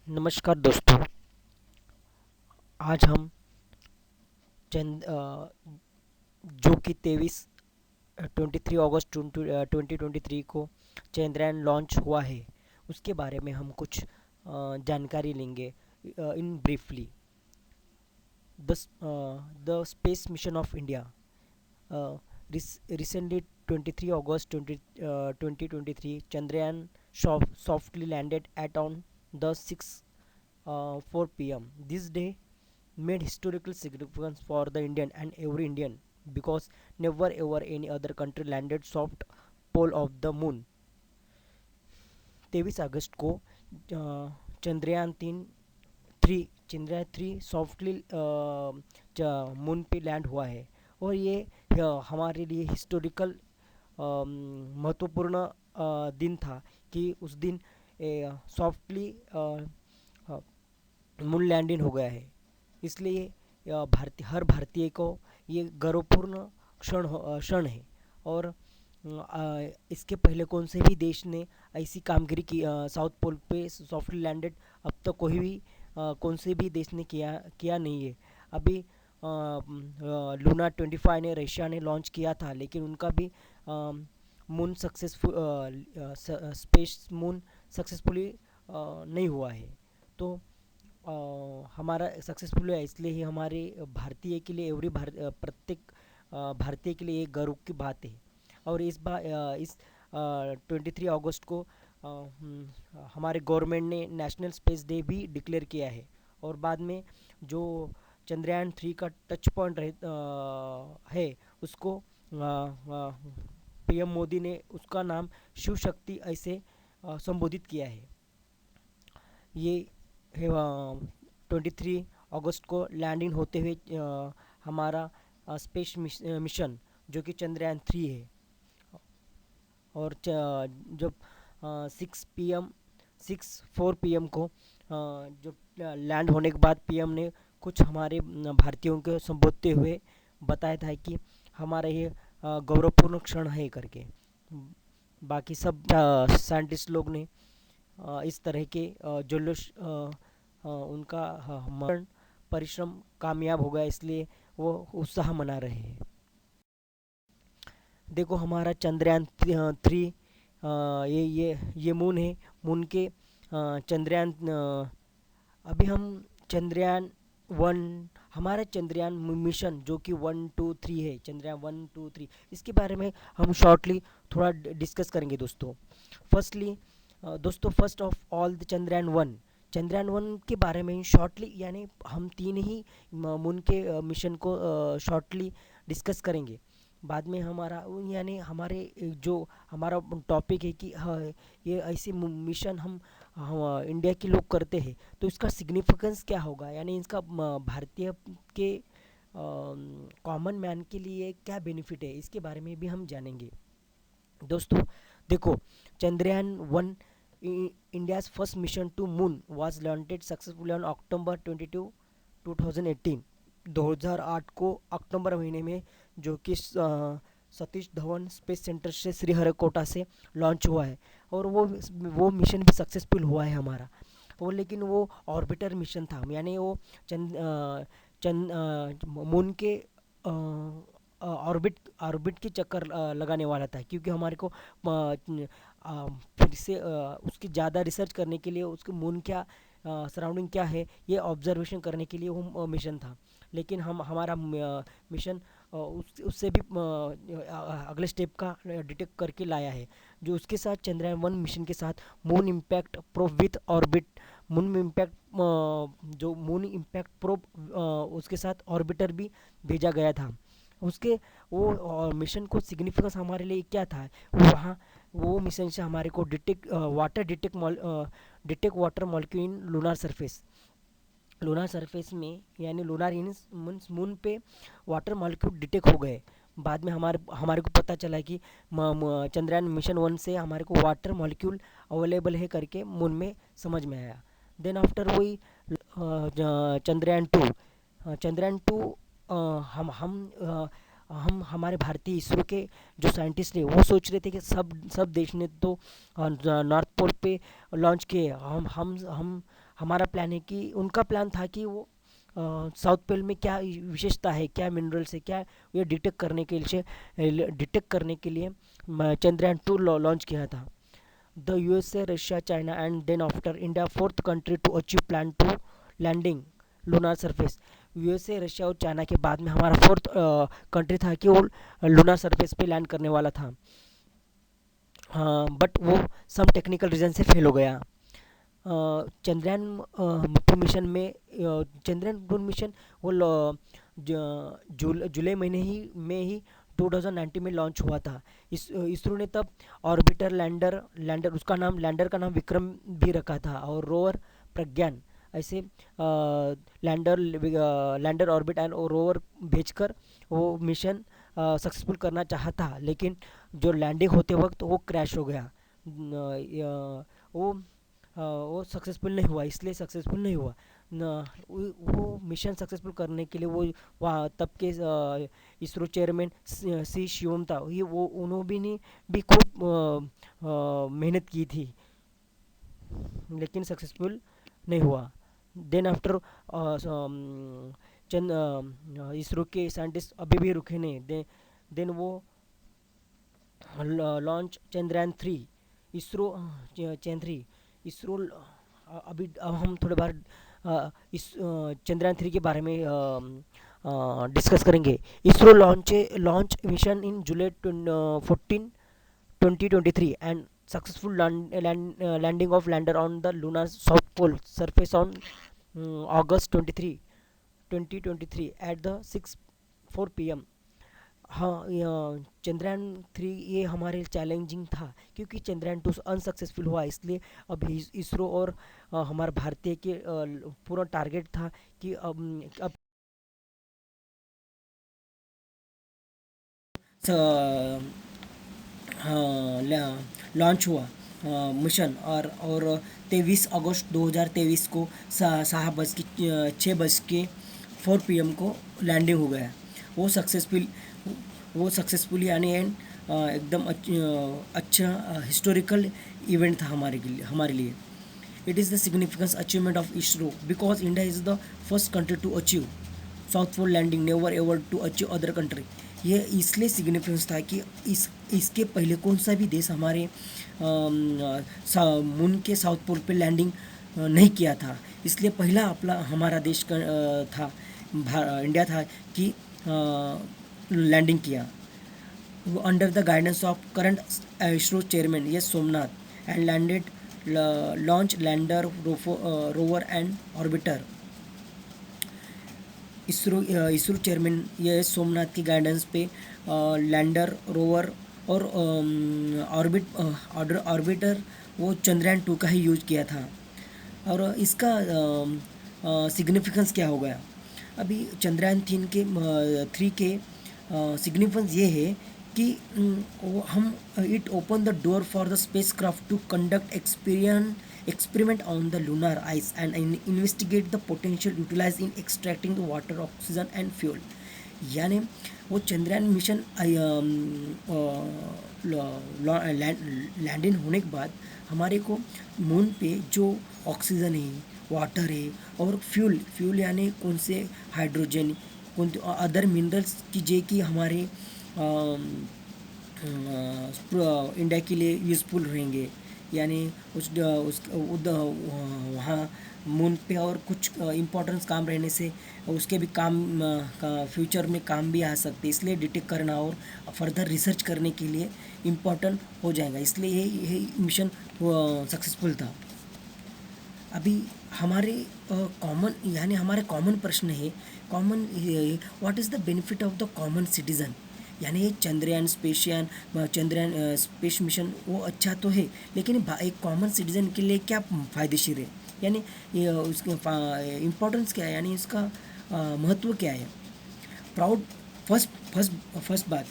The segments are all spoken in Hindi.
नमस्कार दोस्तों। आज हम चंद जो कि 23 अगस्त 2023 को चंद्रयान लॉन्च हुआ है, उसके बारे में हम कुछ जानकारी लेंगे in briefly. The space mission of India recently 23 August 2023 Chandrayaan softly landed at on the 6 4 p.m. This day made historical significance for the Indian and every Indian because never ever any other country landed soft pole of the moon. 23 अगस्त को चंद्रयान 3 सॉफ्टली मून पे लैंड हुआ है। और ये हमारे लिए हिस्टोरिकल महत्वपूर्ण दिन था कि उस दिन सॉफ्टली मून लैंडिंग हो गया है। इसलिए हर भारतीय को ये गर्वपूर्ण क्षण है। और इसके पहले कौन से भी देश ने ऐसी कामगिरी की साउथ पोल पे सॉफ्टली लैंडेड अब तक कोई भी कौन से भी देश ने किया नहीं है। अभी लूना 25 ने रशिया ने लॉन्च किया था, लेकिन उनका भी moon successful space moon successfully नहीं हुआ है। तो हमारा सक्सेसफुल है, इसलिए ही हमारे भारतीय के लिए प्रत्येक भारतीय के लिए एक गर्व की बात है। और इस 23 अगस्त को हमारे गवर्नमेंट ने नेशनल स्पेस डे भी डिक्लेयर किया है। और बाद में जो चंद्रयान 3 का टच पॉइंट है, उसको पीएम मोदी ने उसका नाम शिव शक्ति ऐसे संबोधित किया है। ये 23 अगस्त को लैंडिंग होते हुए हमारा स्पेस मिशन जो कि चंद्रयान 3 है। और जब 6 4 पी एम को जो लैंड होने के बाद पीएम ने कुछ हमारे भारतीयों को संबोधते हुए बताया था कि हमारा ये गौरवपूर्ण क्षण है करके। बाकी सब साइंटिस्ट लोग ने इस तरह के जुलूस उनका परिश्रम कामयाब हो गया, इसलिए वो उत्साह मना रहे हैं। देखो हमारा चंद्रयान 3 ये मून है। मून के चंद्रयान अभी हम चंद्रयान 1 हमारा चंद्रयान मिशन जो कि 1 2 3 है, चंद्रयान 1 2 3, इसके बारे में हम शॉर्टली थोड़ा डिस्कस करेंगे दोस्तों। फर्स्टली दोस्तों, first of all the Chandrayaan 1 के बारे में शॉर्टली, यानी हम तीन ही मून के मिशन को शॉर्टली डिस्कस करेंगे। बाद में हमारा यानी हमारे जो हमारा टॉपिक है कि हाँ, ये ऐसे मिशन हम इंडिया के लोग करते हैं, तो इसका सिग्निफिकेंस क्या होगा, यानी इसका भारतीय के कॉमन मैन के लिए क्या बेनिफिट है, इसके बारे में भी हम जानेंगे दोस्तों। देखो, Chandrayaan 1 India's first mission to moon was launched successfully on October 22 2018। 2008 को अक्टूबर महीने में, जो कि सतीश धवन स्पेस सेंटर से श्रीहरिकोटा से लॉन्च हुआ है। और वो मिशन भी सक्सेसफुल हुआ है हमारा। वो लेकिन वो ऑर्बिटर मिशन था, यानी वो चंद मून के ऑर्बिट के चक्कर लगाने वाला था, क्योंकि हमारे को फिर से उसकी ज़्यादा रिसर्च करने के लिए, उसके मून क्या सराउंडिंग क्या है, ये ऑब्जर्वेशन करने के लिए वो मिशन था। लेकिन हमारा मिशन उससे भी अगले स्टेप का डिटेक्ट करके लाया है, जो उसके साथ चंद्रयान 1 मिशन के साथ moon impact probe with orbit moon impact जो मून इम्पैक्ट प्रोब उसके साथ ऑर्बिटर भी भेजा गया था। उसके वो मिशन को सिग्निफिकेंस हमारे लिए क्या था, वहाँ वो मिशन से हमारे को डिटेक्ट वाटर मॉलिक्यूल इन लूनार सरफेस में, यानी लूनार मीन्स मून पे वाटर मॉलिक्यूल डिटेक्ट हो गए। बाद में हमारे को पता चला कि चंद्रयान मिशन 1 से हमारे को वाटर मॉलिक्यूल अवेलेबल है करके मून में समझ में आया। देन आफ्टर वही चंद्रयान 2 हम हमारे भारतीय इसरो के जो साइंटिस्ट हैं, वो सोच रहे थे कि सब देश ने तो नॉर्थ पोल पे लॉन्च किए, हमारा प्लान है कि उनका प्लान था कि वो साउथ पोल में क्या विशेषता है, क्या मिनरल्स है, क्या ये डिटेक्ट करने के लिए चंद्रयान 2 लॉन्च किया था. The USA, Russia, China, and then after India, fourth country to achieve plan to landing lunar surface. USA, Russia और चाइना के बाद में हमारा फोर्थ कंट्री था कि वो लूनार सरफेस पे लैंड करने वाला था. बट वो सम टेक्निकल रीज़न से फेल हो गया. चंद्रयान 2 मिशन में चंद्रयान 2 मिशन वो जुलाई महीने ही 2019 में लॉन्च हुआ था. इसरो ने तब ऑर्बिटर लैंडर का नाम विक्रम भी रखा था और रोवर प्रज्ञान, ऐसे लैंडर ऑर्बिट एंड रोवर भेजकर वो मिशन सक्सेसफुल करना चाहा था, लेकिन जो लैंडिंग होते वक्त वो क्रैश हो गया. वो सक्सेसफुल नहीं हुआ, इसलिए सक्सेसफुल नहीं हुआ. वो मिशन सक्सेसफुल करने के लिए वो वहाँ तब के इसरो चेयरमैन सी शिवम था, ये वो उन्होंने भी खूब मेहनत की थी, लेकिन सक्सेसफुल नहीं हुआ. देन आफ्टर चंद इसरो के साइंटिस्ट अभी भी रुके नहीं. देन वो लॉन्च चंद्रयान 3. इसरो चंद्रयान 3 इसरो अभी अब हम थोड़े बार इस चंद्रयान 3 के बारे में डिस्कस करेंगे. ISRO launch mission in July 14 2023 and successful landing of lander on the lunar south pole surface on August 23 2023 at the 6:04 p.m. हाँ, चंद्रयान 3 ये हमारे चैलेंजिंग था क्योंकि चंद्रयान 2 अनसक्सेसफुल हुआ, इसलिए अब इसरो और हमारे भारतीय के पूरा टारगेट था कि अब लॉन्च हुआ मिशन. और 23 अगस्त 2023 को 6:04 PM को लैंडिंग हो गया. वो सक्सेसफुल यानी एकदम अच्छा हिस्टोरिकल इवेंट था हमारे लिए. It is the significance achievement of ISRO because India is the first country to achieve south pole landing, never ever to achieve other country. ये इसलिए सिग्निफिकेंस था कि इसके पहले कौन सा भी देश हमारे मून के साउथ पोल पे लैंडिंग नहीं किया था, इसलिए पहला अपना हमारा देश था, इंडिया था कि लैंडिंग किया. Under the guidance of current ISRO chairman S Somnath and landed launch lander rover and orbiter. ISRO chairman S Somnath की गाइडेंस पे लैंडर रोवर और ऑर्बिटर वो चंद्रयान 2 का ही यूज किया था. और इसका सिग्निफिकेंस क्या हो गया. अभी चंद्रयान 3 के सिग्निफिकेंस ये है कि हम it open the door for the spacecraft to conduct experiment on the lunar ice and investigate the potential utilized in extracting the water, oxygen and fuel. यानी वो चंद्रयान मिशन लैंडिंग होने के बाद हमारे को मून पे जो ऑक्सीजन है, वाटर है और फ्यूल यानी कौन से हाइड्रोजन, कौन अदर मिनरल्स की जे कि हमारे इंडिया के लिए यूज़फुल रहेंगे. यानी वहाँ मून पे और कुछ इम्पोर्टेंस काम रहने से उसके भी काम फ्यूचर में काम भी आ सकते, इसलिए डिटेक्ट करना और फर्दर रिसर्च करने के लिए इम्पोर्टेंट हो जाएगा, इसलिए यही मिशन सक्सेसफुल था. अभी हमारे कॉमन प्रश्न है, what is the benefit of the common citizen. यानी ये चंद्रयान स्पेस मिशन वो अच्छा तो है, लेकिन एक कॉमन सिटीज़न के लिए क्या फ़ायदेशीर है, यानी ये उसके इम्पोर्टेंस क्या है, यानी इसका महत्व क्या है. फर्स्ट बात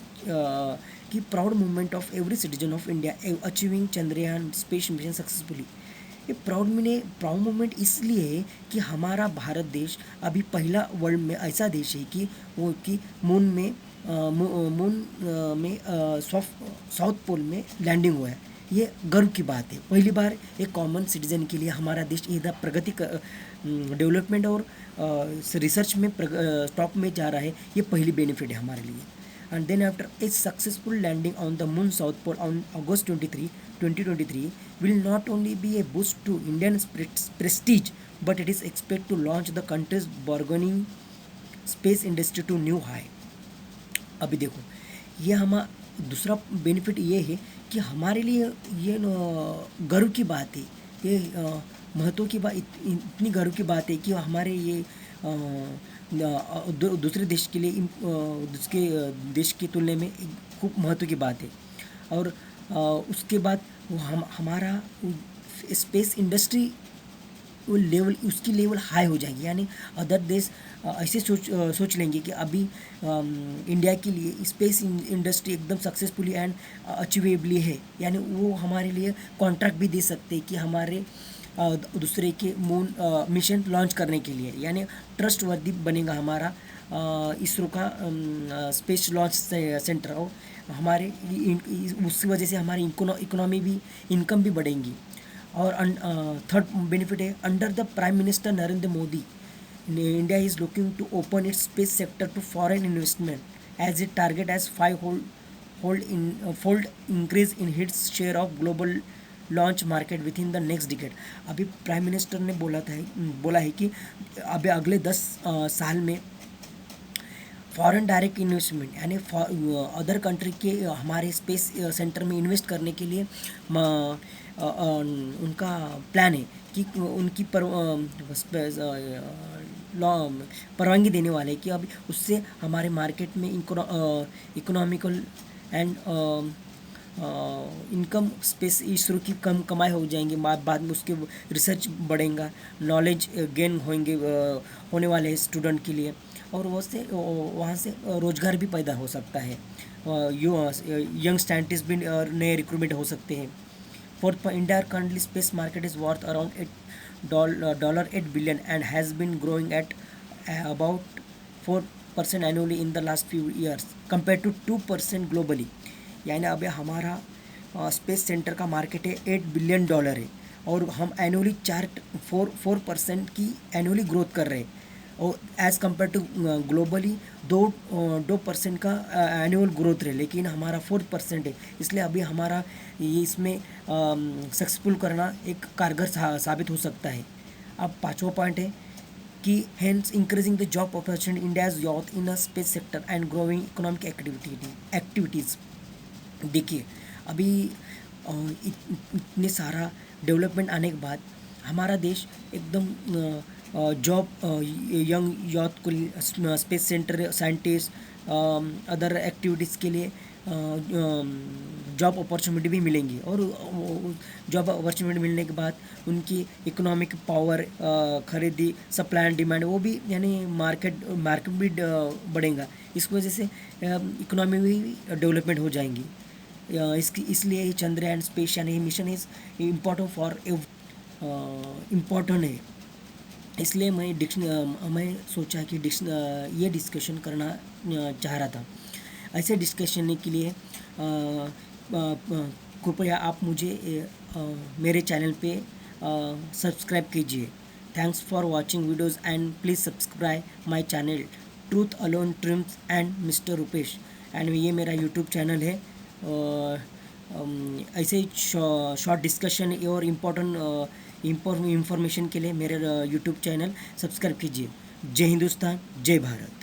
कि proud movement of every citizen of India achieving Chandrayaan space mission successfully. ये प्राउड मूवमेंट इसलिए है कि हमारा भारत देश अभी पहला वर्ल्ड में ऐसा देश है कि वो कि मून में साउथ पोल में लैंडिंग हुआ है. ये गर्व की बात है। पहली बार एक कॉमन सिटीजन के लिए हमारा देश इधर प्रगति डेवलपमेंट और रिसर्च में टॉप में जा रहा है, ये पहली बेनिफिट है हमारे लिए। And then after a successful landing on the moon south pole on August 23, 2023 will not only be a boost to Indian prestige, but it is expected to launch the country's burgeoning space industry to new high। अभी देखो, ये हम दूसरा बेनिफिट ये है कि हमारे लिए ये गर्व की बात है, ये महत्व की बात, इतनी गर्व की बात है कि हमारे ये दूसरे देश के लिए दूसरे देश की तुलना में खूब महत्व की बात है। और उसके बाद हमारा स्पेस इंडस्ट्री वो लेवल, उसकी लेवल हाई हो जाएगी, यानी अदर देश ऐसे सोच लेंगे कि अभी इंडिया के लिए स्पेस इंडस्ट्री एकदम सक्सेसफुली एंड अचीवेबली है, यानी वो हमारे लिए कॉन्ट्रैक्ट भी दे सकते हैं कि हमारे दूसरे के मून मिशन लॉन्च करने के लिए, यानी ट्रस्टवर्दी बनेगा हमारा इसरो का स्पेस लॉन्च सेंटर। और हमारे उसकी वजह से हमारी इकोनॉमी भी, इनकम भी बढ़ेंगी। और थर्ड बेनिफिट है, under the prime minister Narendra Modi, India is looking to open its space sector to foreign investment as it target as 5-fold increase in its share of global launch market within the next decade. अभी प्राइम मिनिस्टर ने बोला है कि अभी अगले 10 साल में फॉरेन डायरेक्ट इन्वेस्टमेंट, यानी अदर कंट्री के हमारे स्पेस सेंटर में इन्वेस्ट करने के लिए उनका प्लान है कि उनकी परवानगी देने वाले हैं कि अब उससे हमारे मार्केट में economical and income space ISRO की कम कमाई हो जाएंगे, बाद में उसके रिसर्च बढ़ेगा, नॉलेज गेन होने वाले हैं स्टूडेंट के लिए, और वहाँ से रोज़गार भी पैदा हो सकता है, यंग साइंटिस्ट भी नए रिक्रूटमेंट हो सकते हैं। Fourth point, India currently space market is worth around $8 billion and has been growing at about 4% annually in the last few years compared to 2% globally। यानी अभी हमारा स्पेस सेंटर का मार्केट है $8 बिलियन है, और हम एनुअली 4% की एनुअली ग्रोथ कर रहे हैं, और एज़ कम्पेयर टू ग्लोबली 2% का एनुअल ग्रोथ रहे, लेकिन हमारा 4% है। इसलिए अभी हमारा ये इसमें सक्सेसफुल करना एक कारगर साबित हो सकता है। अब पाँचवा पॉइंट है कि hence increasing the job opportunity India's youth in a space sector and growing economic activities. देखिए, अभी इतने सारा डेवलपमेंट आने के बाद हमारा देश एकदम जॉब, यंग यूथ को space centre, scientist, other activities के लिए जॉब अपॉर्चुनिटी भी मिलेंगी, और जॉब अपॉर्चुनिटी मिलने के बाद उनकी इकोनॉमिक पावर, खरीदी, सप्लाई एंड डिमांड, वो भी यानी मार्केट भी बढ़ेगा। इस वजह से इकोनॉमी भी डेवलपमेंट हो जाएंगी। इसलिए चंद्रयान स्पेस यानी मिशन इज़ इम्पोर्टेंट है। इसलिए मैं सोचा कि ये डिस्कशन करना चाह रहा था। ऐसे डिस्कशन के लिए कृपया आप मुझे मेरे चैनल पे सब्सक्राइब कीजिए। Thanks for watching videos and please subscribe my channel truth alone dreams and mister Rupesh. And ये मेरा यूट्यूब चैनल है। ऐसे ही शॉर्ट डिस्कशन और इम्पोर्टेंट इंफॉर्मेशन के लिए मेरे यूट्यूब चैनल सब्सक्राइब कीजिए। जय हिंदुस्तान, जय भारत।